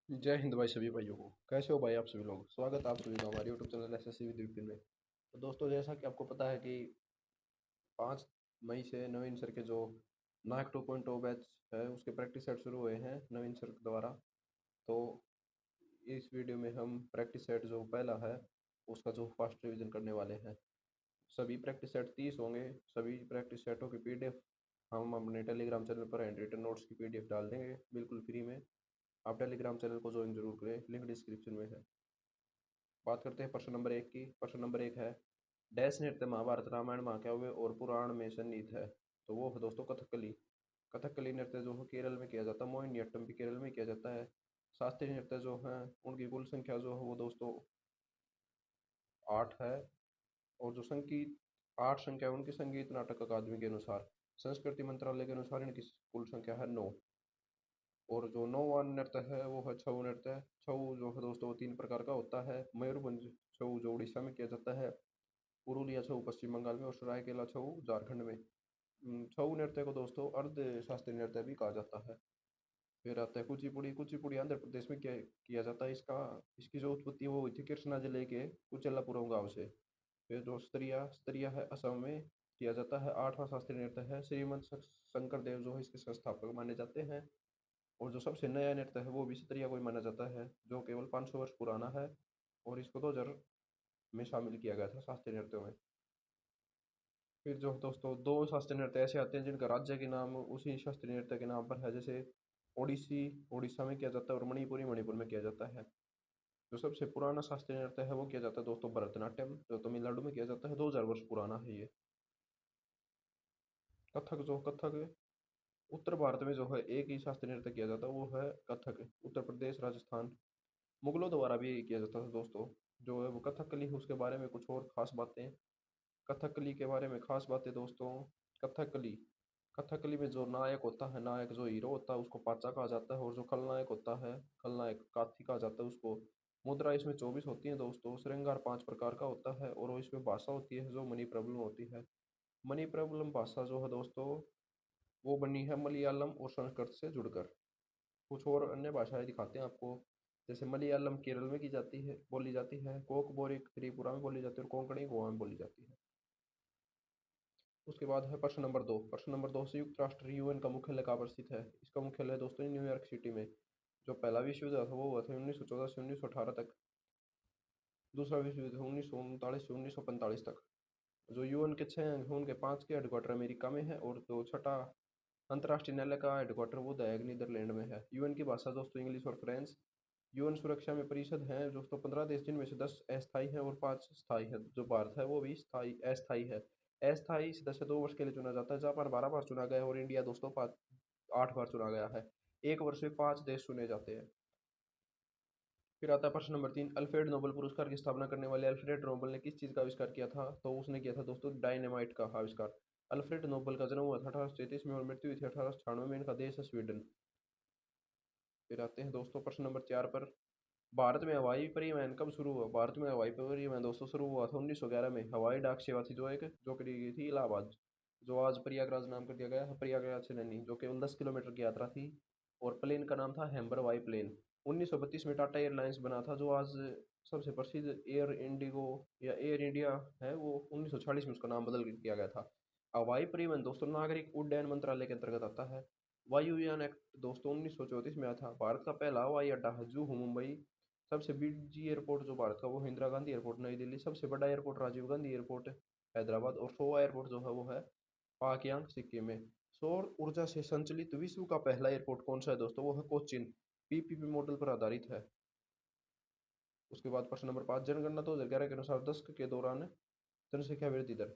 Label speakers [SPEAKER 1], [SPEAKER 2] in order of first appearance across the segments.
[SPEAKER 1] जय हिंद भाई सभी भाइयों को। कैसे हो भाई आप सभी लोग। स्वागत है आप सभी का हमारे YouTube channel SSC with Vipin में। तो दोस्तों जैसा कि आपको पता है कि 5 मई से नवीन सर के जो नाक 2.0 बैच है उसके प्रैक्टिस सेट शुरू हुए हैं नवीन सर द्वारा। तो इस वीडियो में हम प्रैक्टिस सेट जो पहला है उसका जो फास्ट रिवीजन करने वाले हैं। सभी प्रैक्टिस सेट 30 होंगे। सभी प्रैक्टिस सेटों की पीडीएफ हम अपने टेलीग्राम चैनल पर हैंड रिटन नोट्स की पीडीएफ डाल देंगे बिल्कुल फ्री में। आप टेलीग्राम चैनल को ज्वाइन जरूर करें, लिंक डिस्क्रिप्शन में है। बात करते हैं प्रश्न नंबर 1 की। प्रश्न नंबर 1 है, डैश नृत्य महाभारत रामायण महाकाव्य और पुराण में सन्निहित है। तो वो है दोस्तों कथकली। कथकली नृत्य जो है केरल में किया जाता है, मोहिनीअट्टम भी केरल में किया जाता है। शास्त्रीय नृत्य जो है उनकी कुल संख्या जो है वो दोस्तों 8 है। और जो संगीत 8 संख्या है उनकी संगीत नाटक अकादमी के अनुसार। संस्कृति मंत्रालय के अनुसार इनकी कुल संख्या है 9। और जो नौवां नृत्य है वो है छऊ नृत्य। छऊ जो है दोस्तों वो 3 प्रकार का होता है। मयूरभंज छऊ जो उड़ीसा में किया जाता है, पुरुलिया छऊ पश्चिम बंगाल में और सरायकेला छऊ झारखंड में। छऊ नृत्य को दोस्तों अर्ध शास्त्रीय नृत्य भी कहा जाता है। फिर आता है कुचिपुड़ी। कुचिपुड़ी आंध्र प्रदेश में किया जाता है। इसका इसकी जो उत्पत्ति वो हुई थी कृष्णा जिले के कुचेलापुरम गांव से। फिर जो स्त्रिया स्त्रिया है असम में किया जाता है। 8वां शास्त्रीय नृत्य है। श्रीमंत शंकर देव जो है इसके संस्थापक माने जाते हैं। और जो सबसे नया नृत्य है वो भी सत्रिया को ही माना जाता है जो केवल 500 वर्ष पुराना है। और इसको 2000 में शामिल किया गया था शास्त्रीय नृत्यों में। फिर जो दोस्तों दो शास्त्रीय नृत्य ऐसे आते हैं जिनका राज्य के नाम उसी शास्त्रीय नृत्य के नाम पर है। जैसे ओडिसी उड़ीसा में किया जाता है और मणिपुरी मणिपुर में किया जाता है। जो सबसे पुराना शास्त्रीय नृत्य है वो किया जाता है दोस्तों भरतनाट्यम, जो तमिलनाडु में किया जाता है। 2000 वर्ष पुराना है ये। कथक उत्तर भारत में जो है एक ही शास्त्रीय नृत्य किया जाता है वो है कथक। उत्तर प्रदेश राजस्थान मुगलों द्वारा भी किया जाता था दोस्तों। जो है वो कथकली है उसके बारे में कुछ और खास बातें। कथकली के बारे में खास बातें दोस्तों। कथकली कथकली में जो नायक होता है, नायक जो हीरो होता है उसको पाचा कहा जाता है। और जो खलनायक होता है, खलनायक काथी कहा जाता है उसको। मुद्रा इसमें 24 होती है दोस्तों। श्रृंगार 5 प्रकार का होता है और इसमें भाषा होती है जो मनी प्रॉब्लम होती है। मनी प्रॉब्लम भाषा जो है दोस्तों वो बनी है मलयालम और संस्कृत से जुड़कर। कुछ और अन्य भाषाएं दिखाते हैं आपको। जैसे मलयालम केरल में की जाती है, बोली जाती है। कोकबोरिक त्रिपुरा में बोली जाती है और कोंकणी गोवा में बोली जाती है। उसके बाद है प्रश्न नंबर 2। प्रश्न नंबर 2, संयुक्त राष्ट्र यूएन का मुख्यालय कहाँ पर स्थित है। इसका मुख्यालय है दोस्तों न्यूयॉर्क सिटी में। जो पहला विश्व युद्ध था वो हुआ था 1914 से 1918 तक। दूसरा विश्व युद्ध 1939 से 1945 तक। जो यूएन के 6 अंग हैं उनके 5 के हेडक्वार्टर अमेरिका में है और जो छठा अंतर्राष्ट्रीय न्यायालय का हेडक्वार्टर वो द हेग नीदरलैंड में है। यूएन की भाषा दोस्तों इंग्लिश और फ्रेंच। यूएन सुरक्षा में परिषद है दोस्तों 15 देश जिनमें से 10 अस्थायी है और 5 स्थायी है। जो भारत है वो भी स्थायी अस्थायी है। अस्थायी सदस्य 2 वर्ष के लिए चुना जाता है। जापान 12 बार चुना गया है और इंडिया दोस्तों 8 बार चुना गया है। एक वर्ष में 5 देश चुने जाते हैं। फिर आता है प्रश्न नंबर 3, अल्फ्रेड नोबेल पुरस्कार की स्थापना करने वाले अल्फ्रेड नोबेल ने किस चीज़ का आविष्कार किया था। तो उसने किया था दोस्तों डायनेमाइट का आविष्कार। अल्फ्रेड नोबेल का जन्म हुआ था 1833 में और मृत्यु हुई थी 1896 में। इनका देश है स्वीडन। फिर आते हैं दोस्तों प्रश्न नंबर 4 पर। भारत में हवाई परिवहन कब शुरू हुआ। भारत में हवाई परिवहन दोस्तों शुरू हुआ था 1911 में। हवाई डाक सेवा थी जो एक जो करी गई थी इलाहाबाद, जो आज प्रयागराज नाम कर दिया गया है। प्रयागराज से नहीं, जो केवल 10 किलोमीटर की यात्रा थी। और प्लेन का नाम था हैम्बर वाई प्लेन। 1932 में टाटा एयरलाइंस बना था जो आज सबसे प्रसिद्ध एयर इंडिगो या एयर इंडिया है। वो 1940 में उसका नाम बदल दिया गया था। हवाई परिवहन दोस्तों नागरिक उड्डयन मंत्रालय के अंतर्गत आता है। वायुयान एक्ट दोस्तों 1934 में आया था। भारत का पहला हवाई अड्डा है जुहू मुंबई। सबसे बिजी एयरपोर्ट जो भारत का वो है इंदिरा गांधी एयरपोर्ट नई दिल्ली। सबसे बड़ा एयरपोर्ट राजीव गांधी एयरपोर्ट हैदराबाद। और सोवा एयरपोर्ट जो है वो है पाकयांग सिक्किम में। सौर ऊर्जा से संचालित विश्व का पहला एयरपोर्ट कौन सा है दोस्तों, वो है कोचिन। पीपीपी मॉडल पर आधारित है। उसके बाद प्रश्न नंबर 5, जनगणना 2011 के अनुसार दशक के दौरान जनसंख्या वृद्धि दर।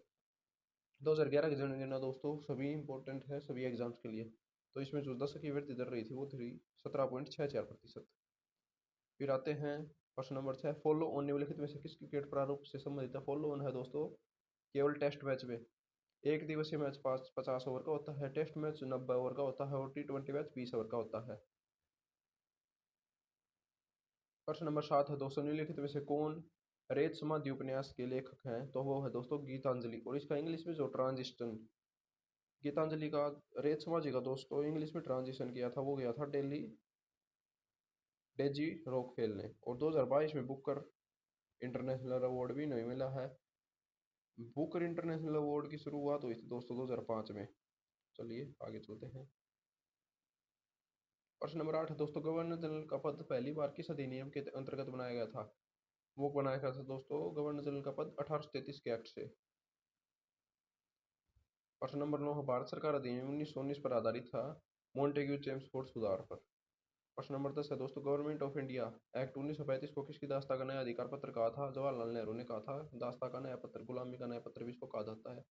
[SPEAKER 1] 2011 की जनगणना दोस्तों सभी इंपॉर्टेंट है सभी एग्जाम्स के लिए। तो इसमें जो दशक की वृद्धि दर रही थी वो थी 17.64%। फिर आते हैं प्रश्न नंबर 6, फॉलो ऑन निम्नलिखित में से किस क्रिकेट प्रारूप से संबंधित है। फॉलो ऑन है दोस्तों केवल टेस्ट मैच में। एक दिवसीय मैच 50 ओवर का होता है। टेस्ट मैच 90 ओवर का होता है और T20 मैच 20 ओवर का होता है। प्रश्न नंबर 7 है दोस्तों निम्नलिखित में से कौन रेत समाधि उपन्यास के लेखक हैं। तो वो है दोस्तों गीतांजलि। और इसका इंग्लिश में जो ट्रांजिशन गीतांजलि का रेत समाधि का दोस्तों इंग्लिश में ट्रांजिशन किया था वो गया था दिल्ली डेजी रॉकफेल ने। और 2022 में बुकर इंटरनेशनल अवार्ड भी नहीं मिला है। बुकर इंटरनेशनल अवार्ड की शुरुआत हुई थी दोस्तों 2005 में। चलिए आगे चलते हैं। प्रश्न नंबर 8 दोस्तों, गवर्नर जनरल का पद पहली बार किस अधिनियम के अंतर्गत बनाया गया था? वो बनाया गया था दोस्तों गवर्नर जनरल का पद 1833 के एक्ट से। प्रश्न नंबर 9, भारत सरकार अधिनियम 1919 पर आधारित था, मॉन्टेग्यू चेम्सफोर्ड सुधार पर। प्रश्न नंबर 10 है दोस्तों, गवर्नमेंट ऑफ इंडिया एक्ट 1935 को किसकी दास्ता का नया अधिकार पत्र कहा था? जवाहरलाल नेहरू ने कहा था। दास्ता का नया पत्र, गुलामी का नया पत्र भी इसको कहा जाता है।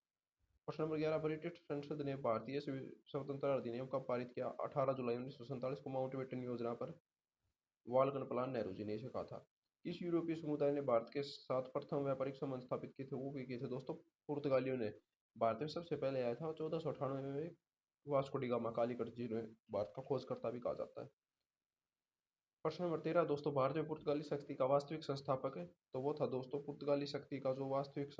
[SPEAKER 1] प्रश्न नंबर 11, ब्रिटिश संसद ने भारतीय स्वतंत्रता अधिनियम कब पारित किया? 18 जुलाई 1947 को माउंटबेटन योजना पर वालगनपलान नेहरू जी ने इसे कहा था। किस यूरोपीय समुदाय ने भारत के साथ प्रथम व्यापारिक संबंध स्थापित किए थे? वो भी किए थे दोस्तों पुर्तगालियों ने। भारत में सबसे पहले आया था 1498 में वास्को डी गामा, कालीकट जिन्हें भारत का खोजकर्ता भी कहा जाता है। प्रश्न नंबर 13 दोस्तों, भारत में पुर्तगाली शक्ति का वास्तविक संस्थापक है? तो वो था दोस्तों पुर्तगाली शक्ति का जो वास्तविक